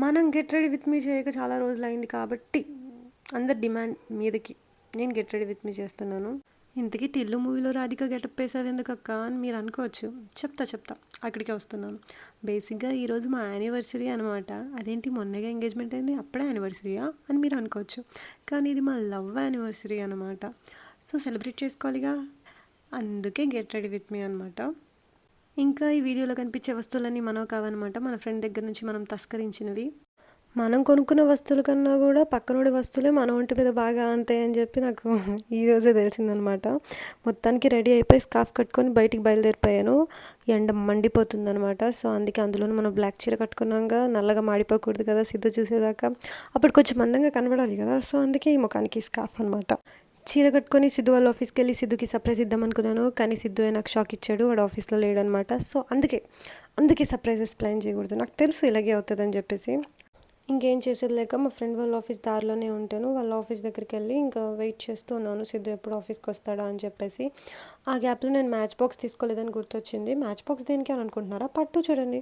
మనం 'get ready with me' చేయక చాలా రోజులయింది కాబట్టి అందరి డిమాండ్ మీదకి నేను 'గెట్ రెడీ విత్ మీ' చేస్తున్నాను. ఇంతకీ 'టిల్లు' మూవీలో రాధిక గెటప్ వేసావెందుకక్క అని మీరు అనుకోవచ్చు. చెప్తా అక్కడికే వస్తున్నాను. బేసిక్గా ఈరోజు మా యానివర్సరీ అనమాట. అదేంటి మొన్నగా ఎంగేజ్మెంట్ అయింది అప్పుడే యానివర్సరీయా అని మీరు అనుకోవచ్చు. కానీ ఇది మా లవ్ యానివర్సరీ అనమాట. సో సెలబ్రేట్ చేసుకోవాలిగా, అందుకే 'గెట్ రెడీ విత్ మీ' అనమాట. ఇంకా ఈ వీడియోలో కనిపించే వస్తువులన్నీ మనవి కావన్నమాట. మన ఫ్రెండ్ దగ్గర నుంచి మనం తస్కరించినవి. మనం కొనుక్కున్న వస్తువుల కన్నా కూడా పక్కనోడి వస్తువులే మన ఒంటి మీద బాగా అంతాయి అని చెప్పి నాకు ఈరోజే తెలిసిందనమాట. మొత్తానికి రెడీ అయిపోయి స్కార్ఫ్ కట్టుకొని బయటికి బయలుదేరిపోయాను. ఎండ మండిపోతుందనమాట. సో అందుకే అందులోనూ మనం బ్లాక్ చీర కట్టుకున్నాక నల్లగా మాడిపోకూడదు కదా సిద్ధు చూసేదాకా. అప్పుడు కొంచెం అందంగా కనబడాలి కదా. సో అందుకే ఈ ముఖానికి స్కార్ఫ్ అనమాట. చీర కట్టుకొని సిద్ధు వాళ్ళ ఆఫీస్కి వెళ్ళి సిద్ధుకి సర్ప్రైజ్ ఇద్దాం అనుకున్నాను. కానీ సిద్ధు నాకు షాక్ ఇచ్చాడు. వాడు ఆఫీస్లో లేడనమాట. సో అందుకే సర్ప్రైజెస్ ప్లాన్ చేయకూడదు. నాకు తెలుసు ఇలాగే అవుతుందని చెప్పేసి. ఇంకేం చేసేది లేక మా ఫ్రెండ్ వాళ్ళ ఆఫీస్ దారిలోనే ఉంటాను. వాళ్ళ ఆఫీస్ దగ్గరికి వెళ్ళి ఇంకా వెయిట్ చేస్తూ ఉన్నాను సిద్ధు ఎప్పుడు ఆఫీస్కి వస్తాడా అని చెప్పేసి. ఆ గ్యాప్లో నేను మ్యాచ్ బాక్స్ తీసుకోలేదని గుర్తొచ్చింది. మ్యాచ్ బాక్స్ దేనికి అని అనుకుంటున్నారా? పట్టు చూడండి.